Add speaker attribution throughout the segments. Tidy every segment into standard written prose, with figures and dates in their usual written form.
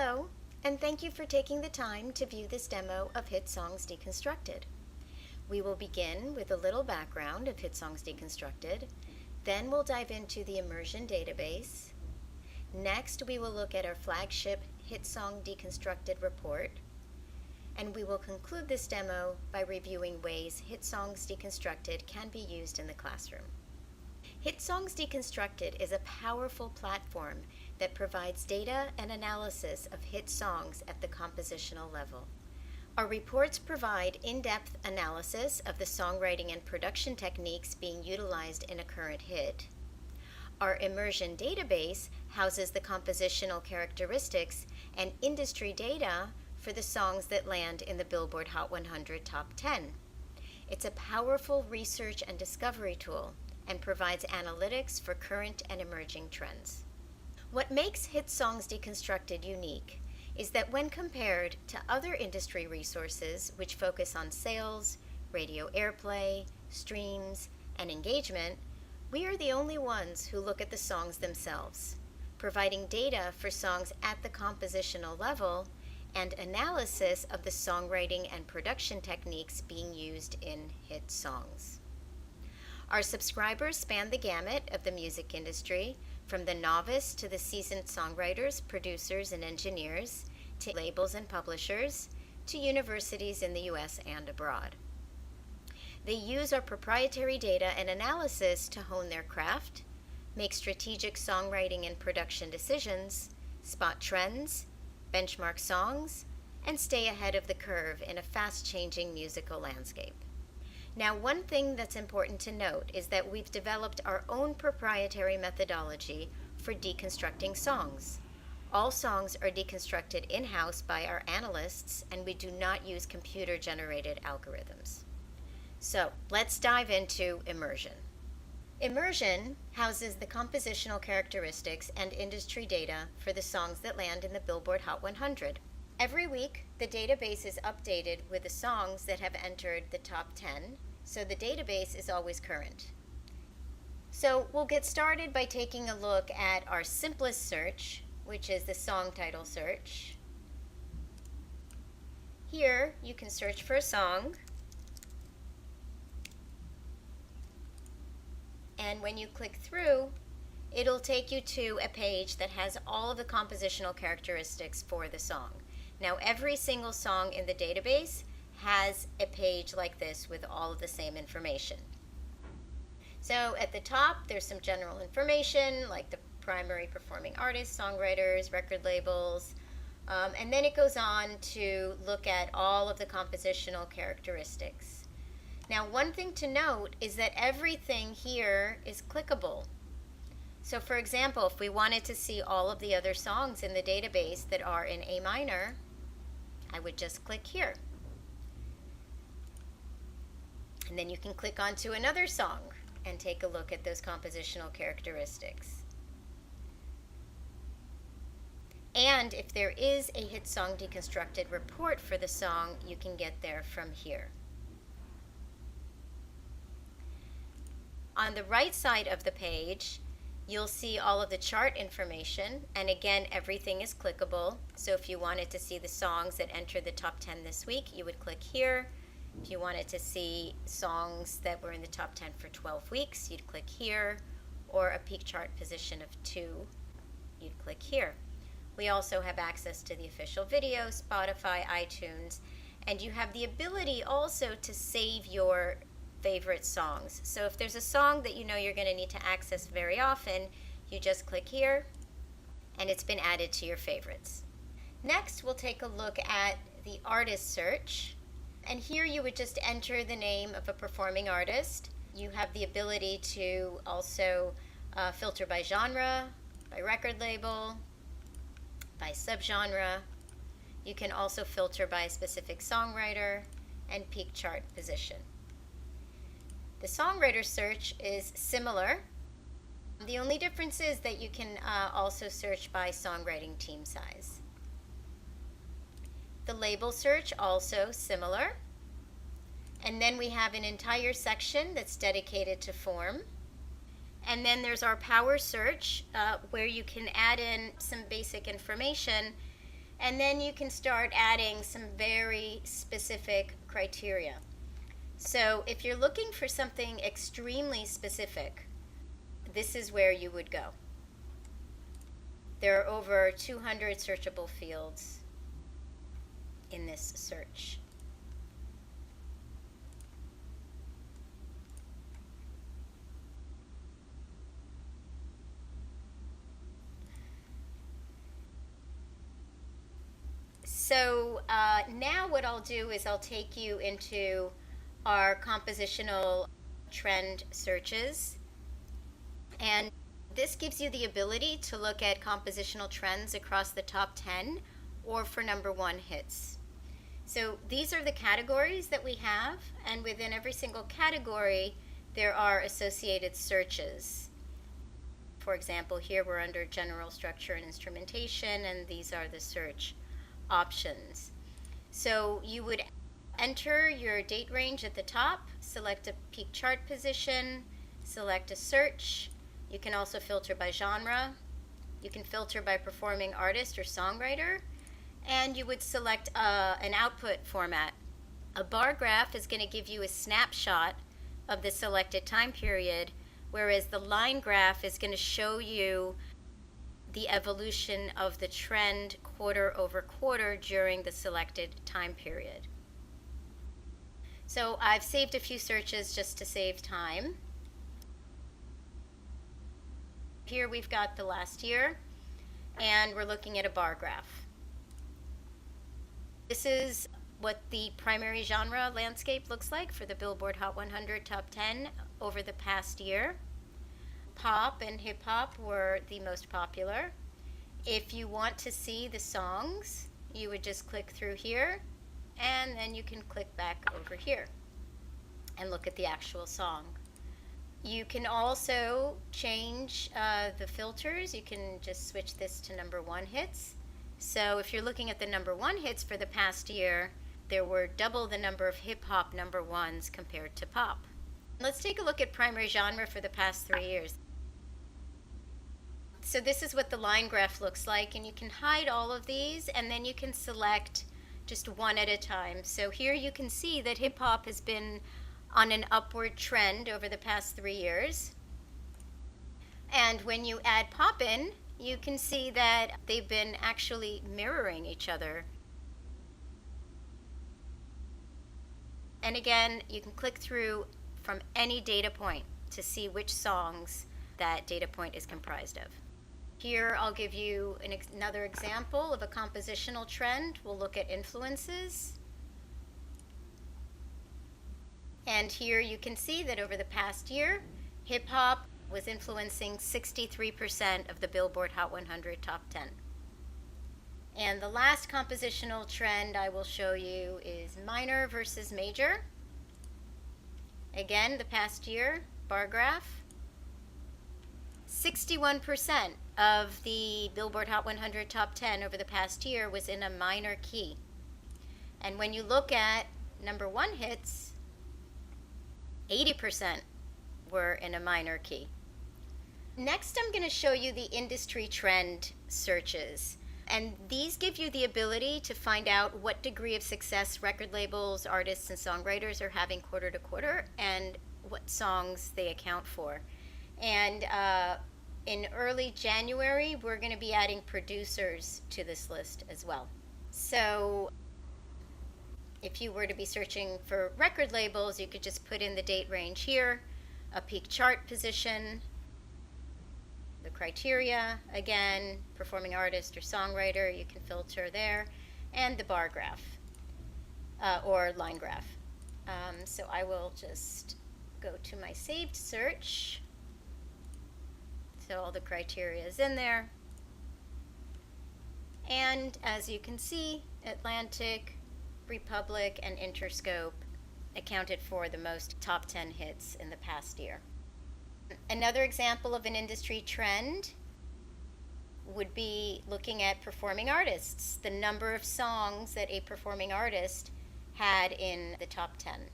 Speaker 1: Hello, and thank you for taking the time to view this demo of Hit Songs Deconstructed. We will begin with a little background of Hit Songs Deconstructed, then we'll dive into the immersion database. Next, we will look at our flagship Hit Song Deconstructed report, and we will conclude this demo by reviewing ways Hit Songs Deconstructed can be used in the classroom. Hit Songs Deconstructed is a powerful platform that provides data and analysis of hit songs at the compositional level. Our reports provide in-depth analysis of the songwriting and production techniques being utilized in a current hit. Our immersion database houses the compositional characteristics and industry data for the songs that land in the Billboard Hot 100 Top 10. It's a powerful research and discovery tool and provides analytics for current and emerging trends. What makes Hit Songs Deconstructed unique is that when compared to other industry resources which focus on sales, radio airplay, streams, and engagement, we are the only ones who look at the songs themselves, providing data for songs at the compositional level and analysis of the songwriting and production techniques being used in hit songs. Our subscribers span the gamut of the music industry, from the novice to the seasoned songwriters, producers, and engineers, to labels and publishers, to universities in the US and abroad. They use our proprietary data and analysis to hone their craft, make strategic songwriting and production decisions, spot trends, benchmark songs, and stay ahead of the curve in a fast-changing musical landscape. Now, one thing that's important to note is that we've developed our own proprietary methodology for deconstructing songs. All songs are deconstructed in-house by our analysts, and we do not use computer-generated algorithms. So, let's dive into immersion. Immersion houses the compositional characteristics and industry data for the songs that land in the Billboard Hot 100. Every week, the database is updated with the songs that have entered the top 10, so the database is always current. So we'll get started by taking a look at our simplest search, which is the song title search. Here, you can search for a song, and when you click through, it'll take you to a page that has all of the compositional characteristics for the song. Now, every single song in the database has a page like this with all of the same information. So at the top, there's some general information like the primary performing artists, songwriters, record labels, and then it goes on to look at all of the compositional characteristics. Now, one thing to note is that everything here is clickable. So for example, if we wanted to see all of the other songs in the database that are in A minor, I would just click here. And then you can click onto another song and take a look at those compositional characteristics. And if there is a Hit Song Deconstructed report for the song, you can get there from here. On the right side of the page, you'll see all of the chart information, and again, everything is clickable. So if you wanted to see the songs that entered the top 10 this week, you would click here. If you wanted to see songs that were in the top 10 for 12 weeks, you'd click here, or a peak chart position of 2, you'd click here. We also have access to the official video, Spotify, iTunes, and you have the ability also to save your favorite songs. So if there's a song that you know you're going to need to access very often, you just click here and it's been added to your favorites. Next, we'll take a look at the artist search, and here you would just enter the name of a performing artist. You have the ability to also filter by genre, by record label, by subgenre. You can also filter by a specific songwriter and peak chart position. The songwriter search is similar. The only difference is that you can also search by songwriting team size. The label search, also similar. And then we have an entire section that's dedicated to form. And then there's our power search, where you can add in some basic information And then you can start adding some very specific criteria. So if you're looking for something extremely specific, this is where you would go. There are over 200 searchable fields in this search. So now what I'll do is I'll take you into our compositional trend searches. And this gives you the ability to look at compositional trends across the top 10 or for #1 hits. So these are the categories that we have, and within every single category there are associated searches. For example, here we're under general structure and instrumentation, and these are the search options. So you would enter your date range at the top, select a peak chart position, select a search. You can also filter by genre. You can filter by performing artist or songwriter, and you would select an output format. A bar graph is going to give you a snapshot of the selected time period, whereas the line graph is going to show you the evolution of the trend quarter over quarter during the selected time period. So I've saved a few searches just to save time. Here we've got the last year, and we're looking at a bar graph. This is what the primary genre landscape looks like for the Billboard Hot 100 Top 10 over the past year. Pop and hip hop were the most popular. If you want to see the songs, you would just click through here, and then you can click back over here and look at the actual song. You can also change the filters. You can just switch this to #1 hits. So if you're looking at the #1 hits for the past year, there were double the number of hip hop #1s compared to pop. Let's take a look at primary genre for the past 3 years. So this is what the line graph looks like, and you can hide all of these, and then you can select just one at a time. So here you can see that hip hop has been on an upward trend over the past 3 years. And when you add pop in, you can see that they've been actually mirroring each other. And again, you can click through from any data point to see which songs that data point is comprised of. Here I'll give you another example of a compositional trend. We'll look at influences. And here you can see that over the past year, hip hop was influencing 63% of the Billboard Hot 100 Top 10. And the last compositional trend I will show you is minor versus major. Again, the past year, bar graph. 61% of the Billboard Hot 100 Top 10 over the past year was in a minor key. And when you look at #1 hits, 80% were in a minor key. Next, I'm going to show you the industry trend searches. And these give you the ability to find out what degree of success record labels, artists, and songwriters are having quarter to quarter, and what songs they account for. And in early January, we're going to be adding producers to this list as well. So if you were to be searching for record labels, you could just put in the date range here, a peak chart position, the criteria, again, performing artist or songwriter, you can filter there, and the bar graph or line graph. So I will just go to my saved search. So all the criteria is in there. And as you can see, Atlantic, Republic, and Interscope accounted for the most top 10 hits in the past year. Another example of an industry trend would be looking at performing artists, the number of songs that a performing artist had in the top 10.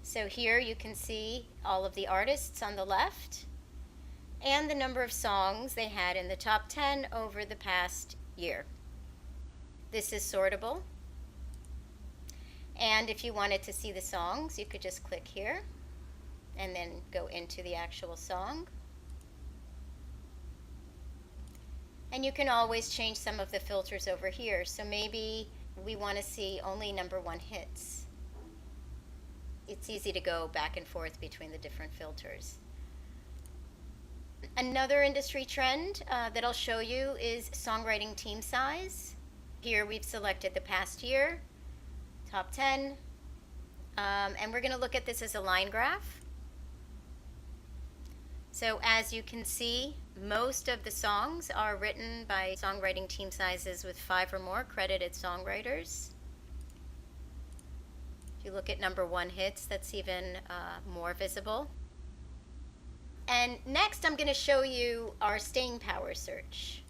Speaker 1: So here you can see all of the artists on the left and the number of songs they had in the top 10 over the past year. This is sortable. And if you wanted to see the songs, you could just click here and then go into the actual song. And you can always change some of the filters over here. So maybe we want to see only #1 hits. It's easy to go back and forth between the different filters. Another industry trend that I'll show you is songwriting team size. Here we've selected the past year, top 10, and we're going to look at this as a line graph. So as you can see, most of the songs are written by songwriting team sizes with 5 or more credited songwriters. If you look at #1 hits, that's even more visible. And next I'm going to show you our staying power search.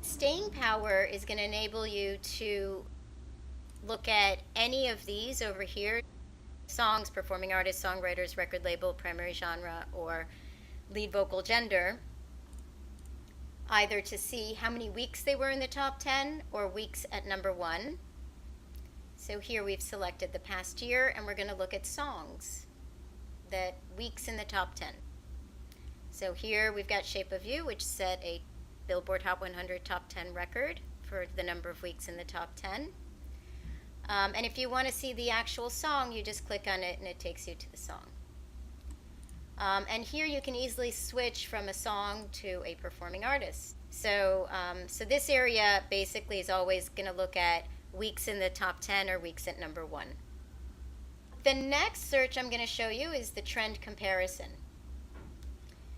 Speaker 1: Staying power is going to enable you to look at any of these over here: songs, performing artists, songwriters, record label, primary genre, or lead vocal gender, either to see how many weeks they were in the top 10 or weeks at #1. So here we've selected the past year, and we're going to look at songs, that weeks in the top 10. So here we've got Shape of You, which set a Billboard Hot 100 top 10 record for the number of weeks in the top 10. And if you want to see the actual song, you just click on it and it takes you to the song. And here you can easily switch from a song to a performing artist. So this area basically is always going to look at weeks in the top 10 or weeks at #1. The next search I'm going to show you is the trend comparison.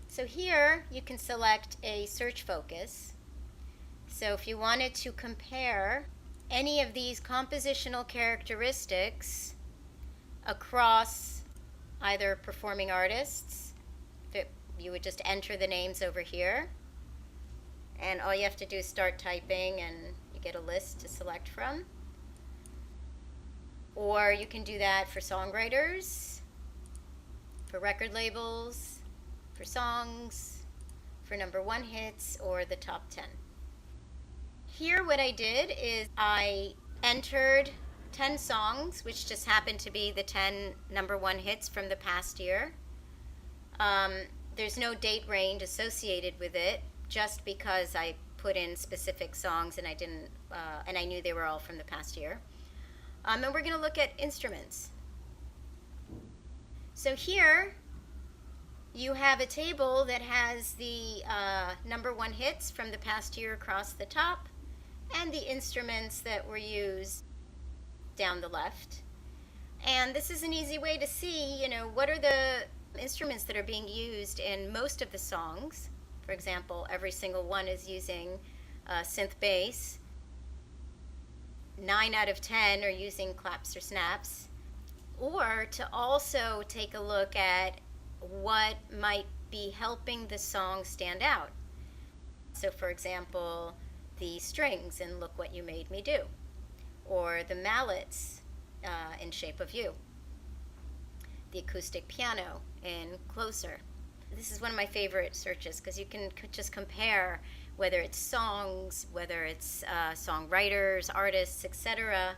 Speaker 1: So here you can select a search focus. So if you wanted to compare any of these compositional characteristics across either performing artists, you would just enter the names over here, and all you have to do is start typing and you get a list to select from. Or you can do that for songwriters, for record labels, for songs, for #1 hits, or the top 10. Here what I did is I entered 10 songs, which just happened to be the 10 #1 hits from the past year. There's no date range associated with it, just because I put in specific songs and I knew they were all from the past year. And we're going to look at instruments. So here you have a table that has the #1 hits from the past year across the top, and the instruments that were used down the left. And this is an easy way to see, what are the instruments that are being used in most of the songs. For example, every single one is using synth bass. 9 out of 10 are using claps or snaps. Or to also take a look at what might be helping the song stand out. So for example, the strings in Look What You Made Me Do, or the mallets in Shape of You, the acoustic piano in Closer. This is one of my favorite searches because you can just compare whether it's songs, whether it's songwriters, artists, etc.,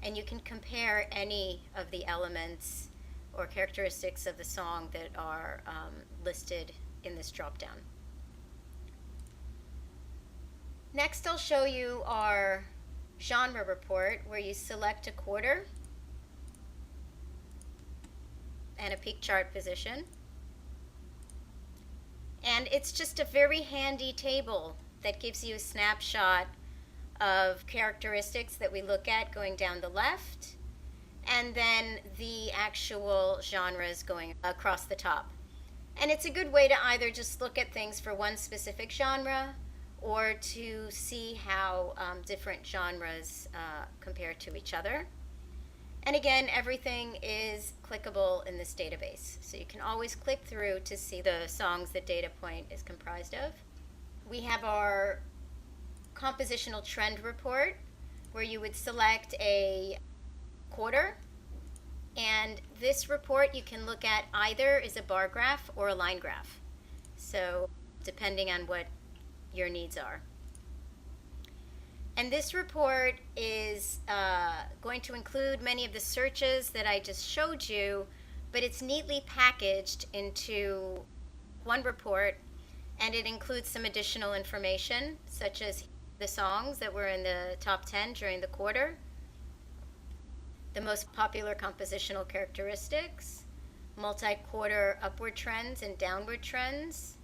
Speaker 1: and you can compare any of the elements or characteristics of the song that are listed in this drop-down. Next, I'll show you our genre report, where you select a quarter and a peak chart position. And it's just a very handy table that gives you a snapshot of characteristics that we look at going down the left, and then the actual genres going across the top. And it's a good way to either just look at things for one specific genre, or to see how different genres compare to each other. And again, everything is clickable in this database. So you can always click through to see the songs that data point is comprised of. We have our compositional trend report, where you would select a quarter. And this report you can look at either as a bar graph or a line graph. So depending on what your needs are. And this report is going to include many of the searches that I just showed you, but it's neatly packaged into one report, and it includes some additional information, such as the songs that were in the top 10 during the quarter, the most popular compositional characteristics, multi-quarter upward trends and downward trends,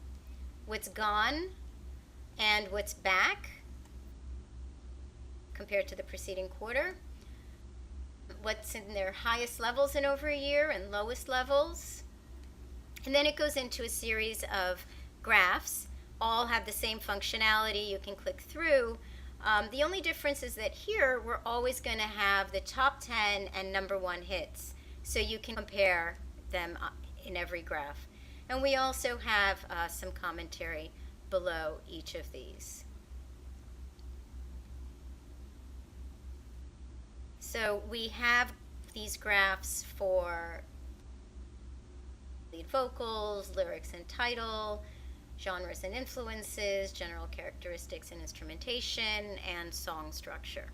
Speaker 1: what's gone and what's back compared to the preceding quarter, what's in their highest levels in over a year and lowest levels. And then it goes into a series of graphs. All have the same functionality. You can click through. The only difference is that here we're always going to have the top 10 and number 1 hits, so you can compare them in every graph. And we also have some commentary below each of these. So we have these graphs for lead vocals, lyrics and title, genres and influences, general characteristics and instrumentation, and song structure.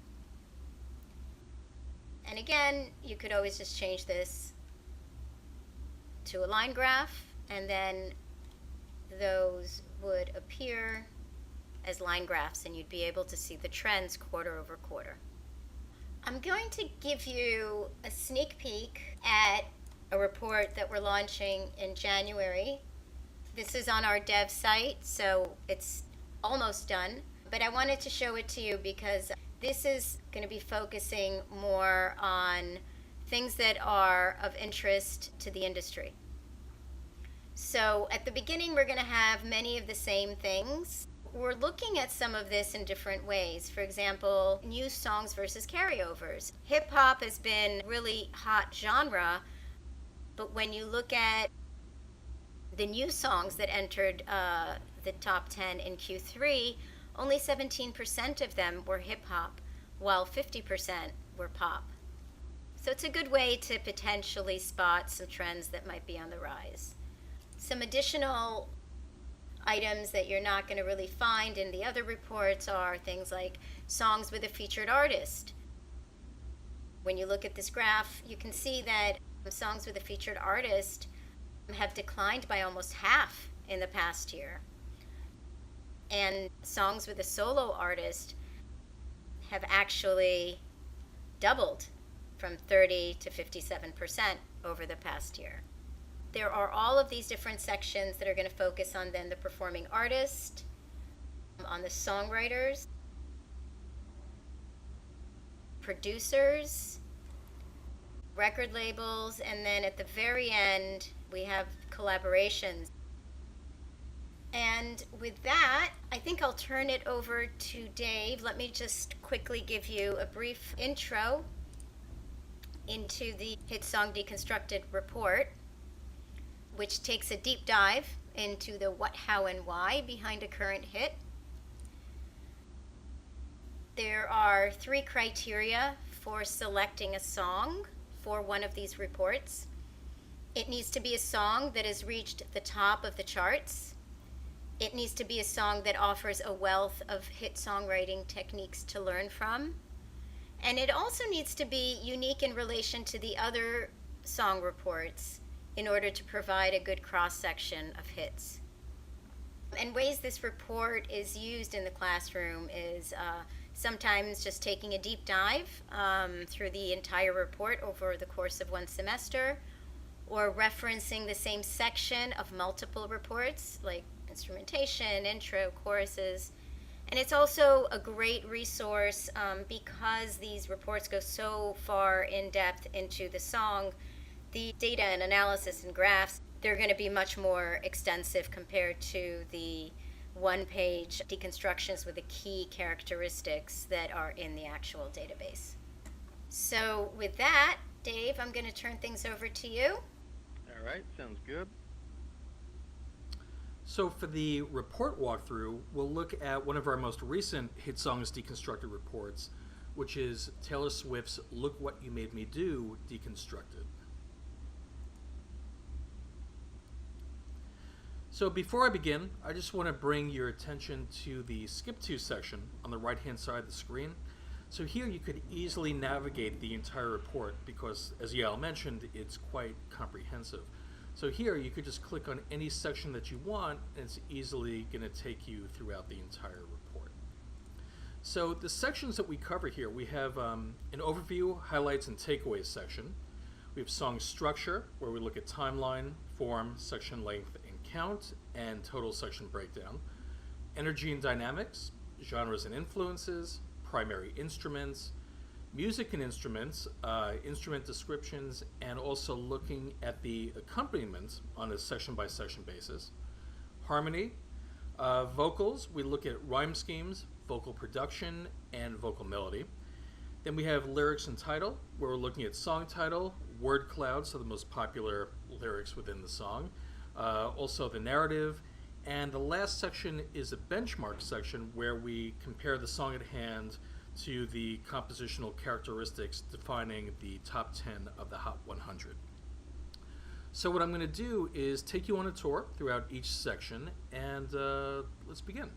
Speaker 1: And again, you could always just change this to a line graph, and then those would appear as line graphs, and you'd be able to see the trends quarter over quarter. I'm going to give you a sneak peek at a report that we're launching in January. This is on our dev site, so it's almost done, but I wanted to show it to you because this is going to be focusing more on things that are of interest to the industry. So at the beginning, we're going to have many of the same things. We're looking at some of this in different ways. For example, new songs versus carryovers. Hip hop has been really hot genre, but when you look at the new songs that entered the top 10 in Q3, only 17% of them were hip hop, while 50% were pop. So it's a good way to potentially spot some trends that might be on the rise. Some additional items that you're not going to really find in the other reports are things like songs with a featured artist. When you look at this graph, you can see that songs with a featured artist have declined by almost half in the past year. And songs with a solo artist have actually doubled from 30 to 57% over the past year. There are all of these different sections that are going to focus on then the performing artist, on the songwriters, producers, record labels, and then at the very end we have collaborations. And with that, I think I'll turn it over to Dave. Let me just quickly give you a brief intro into the Hit Song Deconstructed report, which takes a deep dive into the what, how, and why behind a current hit. There are 3 criteria for selecting a song for one of these reports. It needs to be a song that has reached the top of the charts. It needs to be a song that offers a wealth of hit songwriting techniques to learn from. And it also needs to be unique in relation to the other song reports in order to provide a good cross-section of hits. And ways this report is used in the classroom is sometimes just taking a deep dive through the entire report over the course of one semester, or referencing the same section of multiple reports, like instrumentation, intro, choruses. And it's also a great resource because these reports go so far in depth into the song. The data and analysis and graphs, they're going to be much more extensive compared to the one-page deconstructions with the key characteristics that are in the actual database. So with that, Dave, I'm going to turn things over to you.
Speaker 2: All right, sounds good.
Speaker 3: So for the report walkthrough, we'll look at one of our most recent Hit Songs Deconstructed reports, which is Taylor Swift's Look What You Made Me Do Deconstructed. So before I begin, I just want to bring your attention to the Skip To section on the right-hand side of the screen. So here you could easily navigate the entire report because, as Yael mentioned, it's quite comprehensive. So here you could just click on any section that you want, and it's easily going to take you throughout the entire report. So the sections that we cover here, we have an overview, highlights, and takeaways section. We have song structure, where we look at timeline, form, section length, and count, and total section breakdown. Energy and dynamics, genres and influences, primary instruments, music and instruments, instrument descriptions, and also looking at the accompaniment on a section-by-section basis. Harmony, vocals, we look at rhyme schemes, vocal production, and vocal melody. Then we have lyrics and title, where we're looking at song title, word cloud, so the most popular lyrics within the song, also the narrative, and the last section is a benchmark section where we compare the song at hand to the compositional characteristics defining the top 10 of the Hot 100. So what I'm going to do is take you on a tour throughout each section, and let's begin.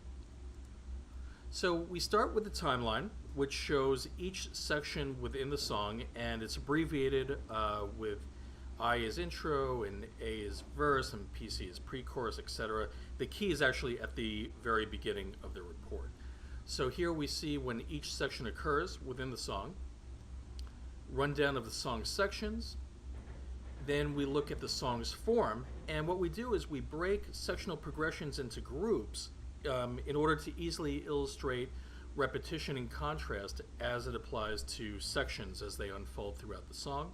Speaker 3: So we start with the timeline, which shows each section within the song, and it's abbreviated with I is intro, and A is verse, and PC is pre-chorus, etc. The key is actually at the very beginning of the report. So here we see when each section occurs within the song, rundown of the song sections, then we look at the song's form, and what we do is we break sectional progressions into groups in order to easily illustrate repetition and contrast as it applies to sections as they unfold throughout the song.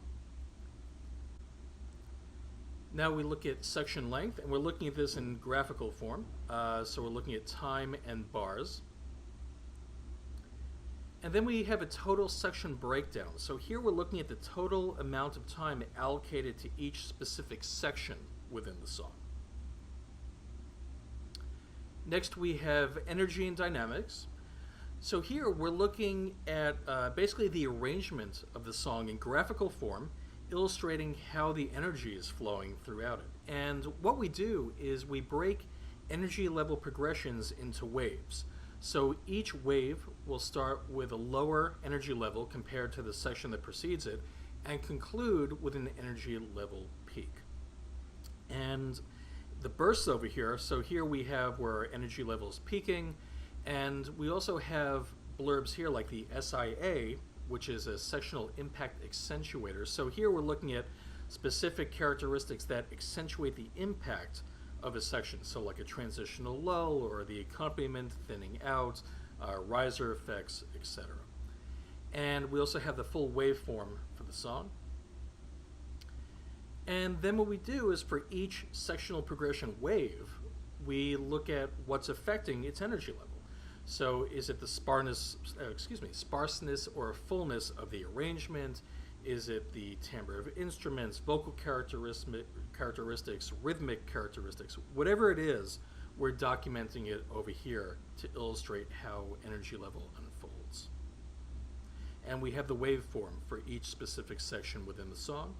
Speaker 3: Now we look at section length, and we're looking at this in graphical form. So we're looking at time and bars. And then we have a total section breakdown. So here we're looking at the total amount of time allocated to each specific section within the song. Next we have energy and dynamics. So here we're looking at basically the arrangement of the song in graphical form, illustrating how the energy is flowing throughout it. And what we do is we break energy level progressions into waves. So each wave will start with a lower energy level compared to the section that precedes it and conclude with an energy level peak. And the bursts over here, so here we have where our energy level is peaking, and we also have blurbs here like the SIA, which is a sectional impact accentuator. So here we're looking at specific characteristics that accentuate the impact of a section. So like a transitional lull or the accompaniment thinning out, riser effects, etc. And we also have the full waveform for the song. And then what we do is for each sectional progression wave, we look at what's affecting its energy level. So is it the sparseness or fullness of the arrangement? Is it the timbre of instruments, vocal characteristics, rhythmic characteristics? Whatever it is, we're documenting it over here to illustrate how energy level unfolds. And we have the waveform for each specific section within the song.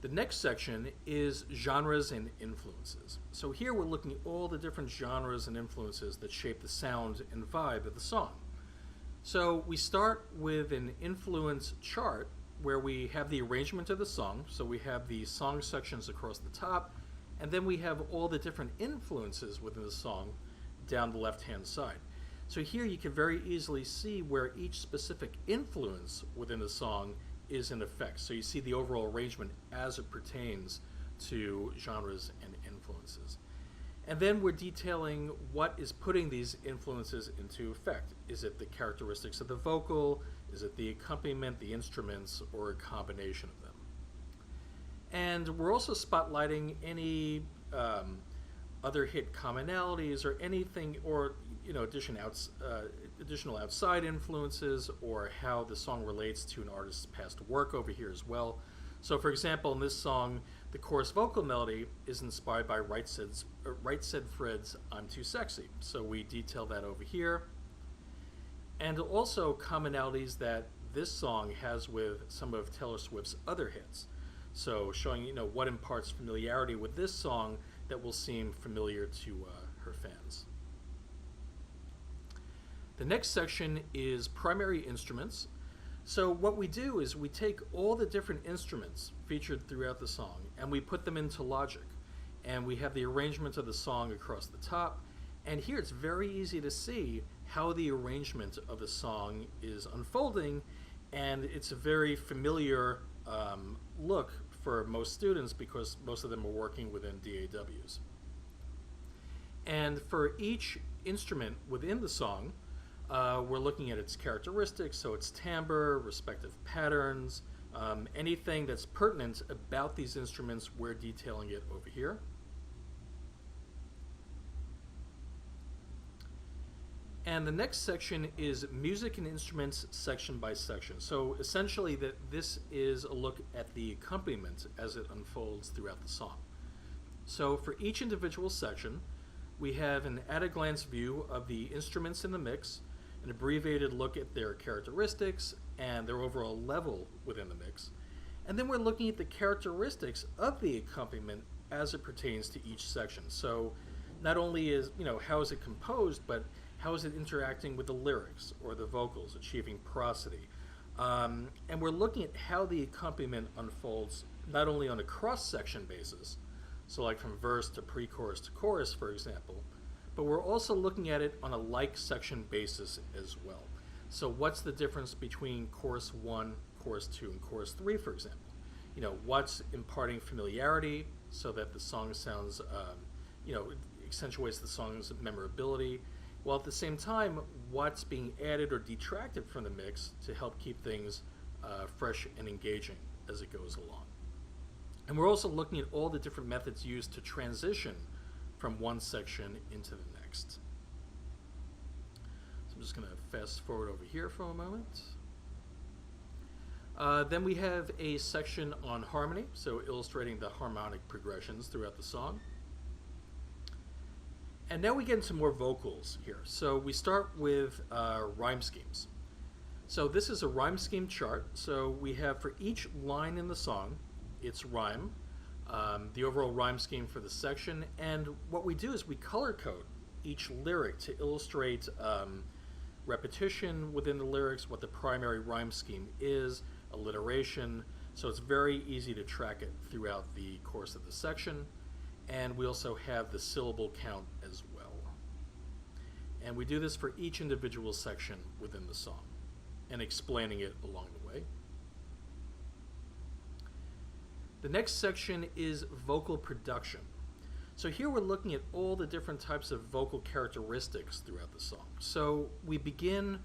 Speaker 3: The next section is genres and influences. So here we're looking at all the different genres and influences that shape the sound and vibe of the song. So we start with an influence chart where we have the arrangement of the song. So we have the song sections across the top, and then we have all the different influences within the song down the left-hand side. So here you can very easily see where each specific influence within the song is in effect. So you see the overall arrangement as it pertains to genres and influences. And then we're detailing what is putting these influences into effect. Is it the characteristics of the vocal? Is it the accompaniment, the instruments, or a combination of them? And we're also spotlighting any other hit commonalities or anything, or additional outside influences, or how the song relates to an artist's past work over here as well. So for example, in this song, the chorus vocal melody is inspired by Right Said Fred's I'm Too Sexy. So we detail that over here. And also commonalities that this song has with some of Taylor Swift's other hits. So showing, what imparts familiarity with this song that will seem familiar to her fans. The next section is primary instruments. So what we do is we take all the different instruments featured throughout the song and we put them into Logic. And we have the arrangement of the song across the top. And here it's very easy to see how the arrangement of the song is unfolding, and it's a very familiar look for most students because most of them are working within DAWs. And for each instrument within the song, we're looking at its characteristics, so its timbre, respective patterns, anything that's pertinent about these instruments, we're detailing it over here. And the next section is music and instruments section by section. So essentially this is a look at the accompaniment as it unfolds throughout the song. So for each individual section, we have an at-a-glance view of the instruments in the mix, an abbreviated look at their characteristics and their overall level within the mix. And then we're looking at the characteristics of the accompaniment as it pertains to each section. So not only is, how is it composed, but how is it interacting with the lyrics or the vocals, achieving prosody? And we're looking at how the accompaniment unfolds not only on a cross-section basis, so like from verse to pre-chorus to chorus, for example, but we're also looking at it on a like section basis as well. So what's the difference between chorus 1, chorus 2, and chorus 3, for example? What's imparting familiarity so that the song sounds, accentuates the song's memorability, while at the same time, what's being added or detracted from the mix to help keep things fresh and engaging as it goes along. And we're also looking at all the different methods used to transition from one section into the next. So I'm just going to fast forward over here for a moment. Then we have a section on harmony, so illustrating the harmonic progressions throughout the song. And now we get into more vocals here. So we start with rhyme schemes. So this is a rhyme scheme chart. So we have for each line in the song, its rhyme, the overall rhyme scheme for the section, and what we do is we color code each lyric to illustrate repetition within the lyrics, what the primary rhyme scheme is, alliteration, so it's very easy to track it throughout the course of the section. And we also have the syllable count as well. And we do this for each individual section within the song and explaining it along the way. The next section is vocal production. So here we're looking at all the different types of vocal characteristics throughout the song. So we begin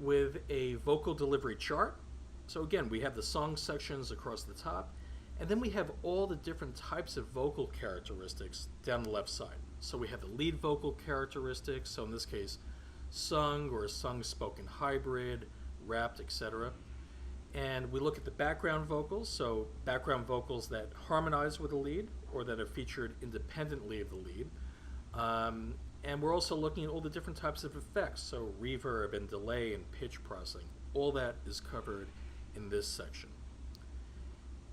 Speaker 3: with a vocal delivery chart. So again, we have the song sections across the top, and then we have all the different types of vocal characteristics down the left side. So we have the lead vocal characteristics, so in this case, sung or sung-spoken hybrid, rapped, etc. And we look at the background vocals, so background vocals that harmonize with the lead or that are featured independently of the lead. And we're also looking at all the different types of effects, so reverb and delay and pitch processing. All that is covered in this section.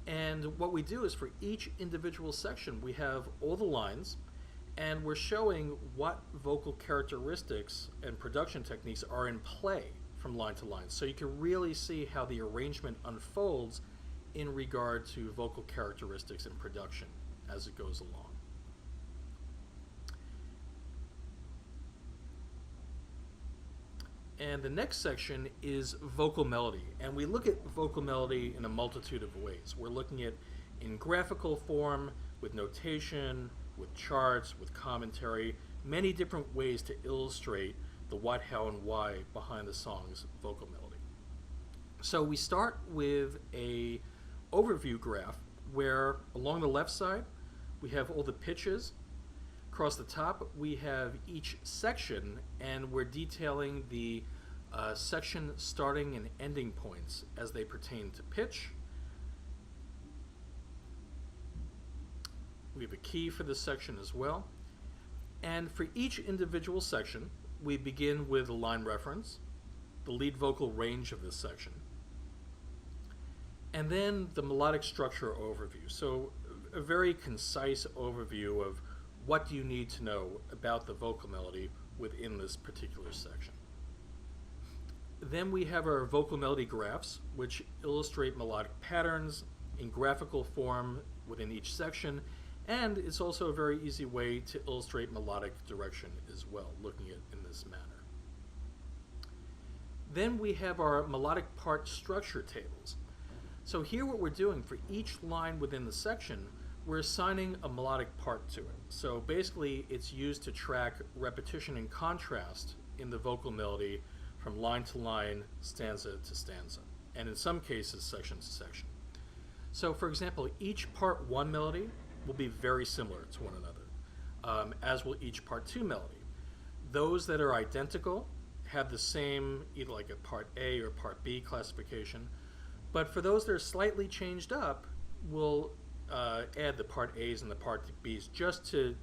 Speaker 3: And what we do is for each individual section, we have all the lines, and we're showing what vocal characteristics and production techniques are in play from line to line. So you can really see how the arrangement unfolds in regard to vocal characteristics and production as it goes along. And the next section is vocal melody. And we look at vocal melody in a multitude of ways. We're looking at in graphical form, with notation, with charts, with commentary, many different ways to illustrate the what, how, and why behind the song's vocal melody. So we start with a overview graph where along the left side we have all the pitches. Across the top we have each section, and we're detailing the section starting and ending points as they pertain to pitch. We have a key for this section as well. And for each individual section, we begin with a line reference, the lead vocal range of this section, And then the melodic structure overview. So a very concise overview of what do you need to know about the vocal melody within this particular section. Then we have our vocal melody graphs, which illustrate melodic patterns in graphical form within each section, and it's also a very easy way to illustrate melodic direction as well, looking at it in this manner. Then we have our melodic part structure tables. So here what we're doing for each line within the section, we're assigning a melodic part to it. So basically it's used to track repetition and contrast in the vocal melody from line to line, stanza to stanza, and in some cases section to section. So for example, each part 1 melody will be very similar to one another, as will each part 2 melody. Those that are identical have the same, either like a part A or part B classification, but for those that are slightly changed up, we'll add the part A's and the part B's just to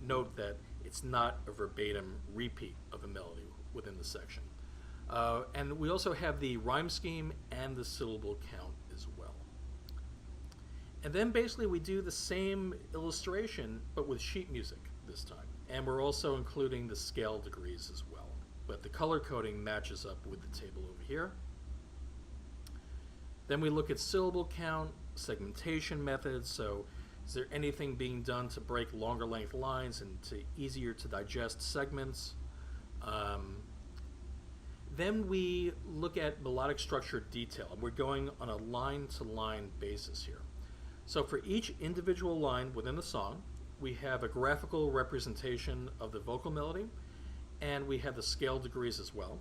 Speaker 3: note that it's not a verbatim repeat of a melody within the section. And we also have the rhyme scheme and the syllable count as well. And then basically we do the same illustration but with sheet music this time. And we're also including the scale degrees as well. But the color coding matches up with the table over here. Then we look at syllable count, segmentation methods. So is there anything being done to break longer length lines into easier to digest segments? Then we look at melodic structure detail. And we're going on a line-to-line basis here. So for each individual line within the song, we have a graphical representation of the vocal melody, and we have the scale degrees as well.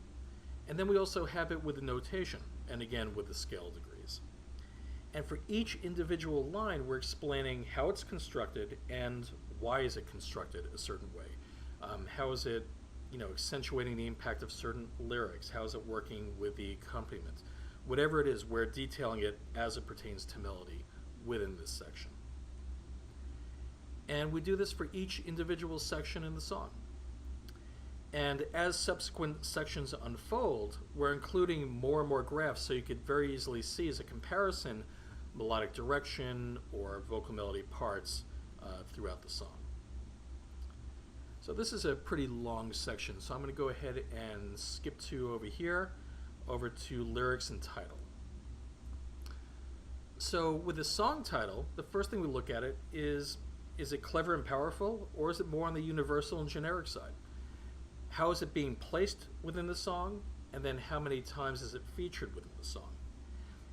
Speaker 3: And then we also have it with the notation, and again with the scale degrees. And for each individual line, we're explaining how it's constructed and why is it constructed a certain way. How is it accentuating the impact of certain lyrics? How is it working with the accompaniment? Whatever it is, we're detailing it as it pertains to melody within this section. And we do this for each individual section in the song. And as subsequent sections unfold, we're including more and more graphs so you could very easily see as a comparison melodic direction or vocal melody parts throughout the song. So this is a pretty long section, so I'm going to go ahead and skip to over here, over to lyrics and title. So with the song title, the first thing we look at it is it clever and powerful, or is it more on the universal and generic side? How is it being placed within the song, and then how many times is it featured within the song?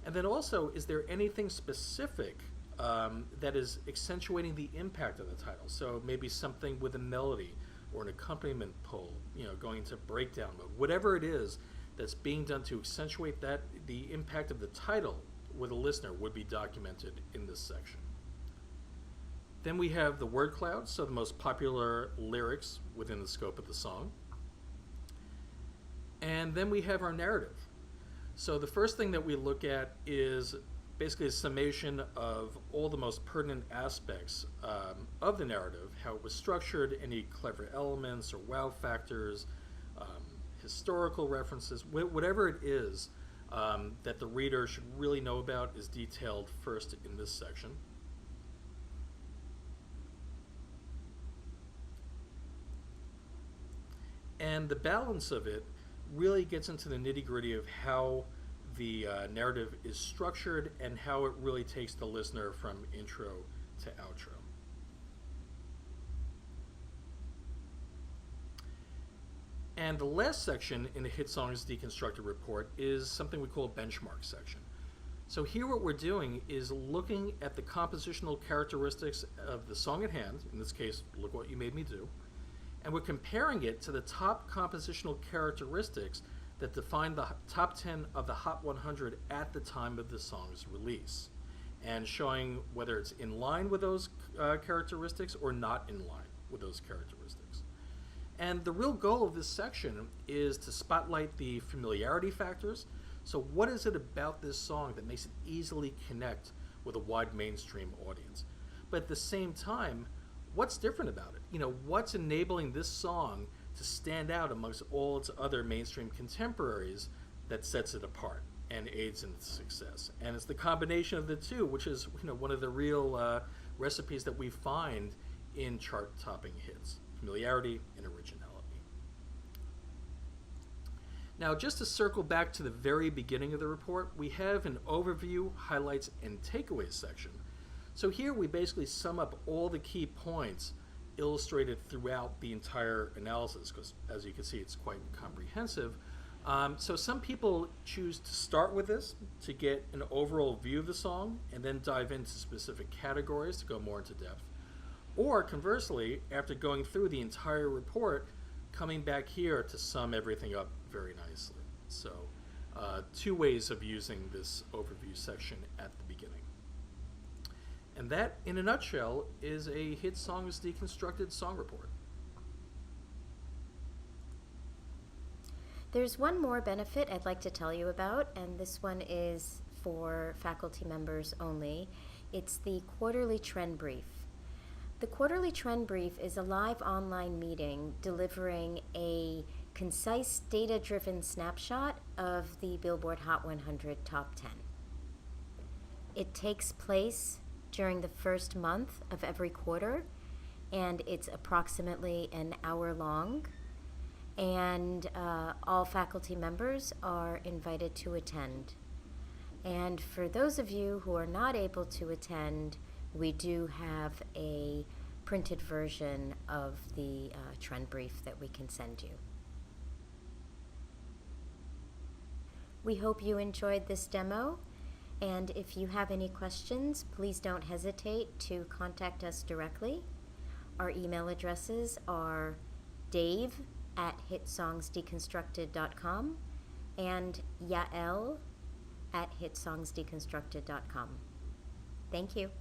Speaker 3: And then also, is there anything specific that is accentuating the impact of the title? So maybe something with a melody or an accompaniment pull, going into breakdown mode. Whatever it is that's being done to accentuate that, the impact of the title with a listener would be documented in this section. Then we have the word cloud, so the most popular lyrics within the scope of the song. And then we have our narrative. So the first thing that we look at is basically a summation of all the most pertinent aspects of the narrative, how it was structured, any clever elements or wow factors, historical references, whatever it is that the reader should really know about is detailed first in this section. And the balance of it really gets into the nitty-gritty of how the narrative is structured and how it really takes the listener from intro to outro. And the last section in the Hit Songs Deconstructed report is something we call a benchmark section. So here what we're doing is looking at the compositional characteristics of the song at hand, in this case, Look What You Made Me Do, and we're comparing it to the top compositional characteristics that define the top 10 of the Hot 100 at the time of the song's release, and showing whether it's in line with those characteristics or not in line with those characteristics. And the real goal of this section is to spotlight the familiarity factors. So what is it about this song that makes it easily connect with a wide mainstream audience? But at the same time, what's different about it? What's enabling this song to stand out amongst all its other mainstream contemporaries that sets it apart? and aids in its success. And it's the combination of the two, which is one of the real recipes that we find in chart-topping hits: familiarity and originality. Now, just to circle back to the very beginning of the report, we have an overview, highlights, and takeaways section. So here we basically sum up all the key points illustrated throughout the entire analysis, because as you can see, it's quite comprehensive. So some people choose to start with this to get an overall view of the song and then dive into specific categories to go more into depth. Or conversely, after going through the entire report, coming back here to sum everything up very nicely. So two ways of using this overview section at the beginning. And that, in a nutshell, is a Hit Songs Deconstructed song report.
Speaker 1: There's one more benefit I'd like to tell you about, and this one is for faculty members only. It's the quarterly trend brief. The quarterly trend brief is a live online meeting delivering a concise, data-driven snapshot of the Billboard Hot 100 Top 10. It takes place during the first month of every quarter, and it's approximately an hour long, and all faculty members are invited to attend. And for those of you who are not able to attend, we do have a printed version of the trend brief that we can send you. We hope you enjoyed this demo, and if you have any questions, please don't hesitate to contact us directly. Our email addresses are dave@hitsongsdeconstructed.com and yael@hitsongsdeconstructed.com. Thank you.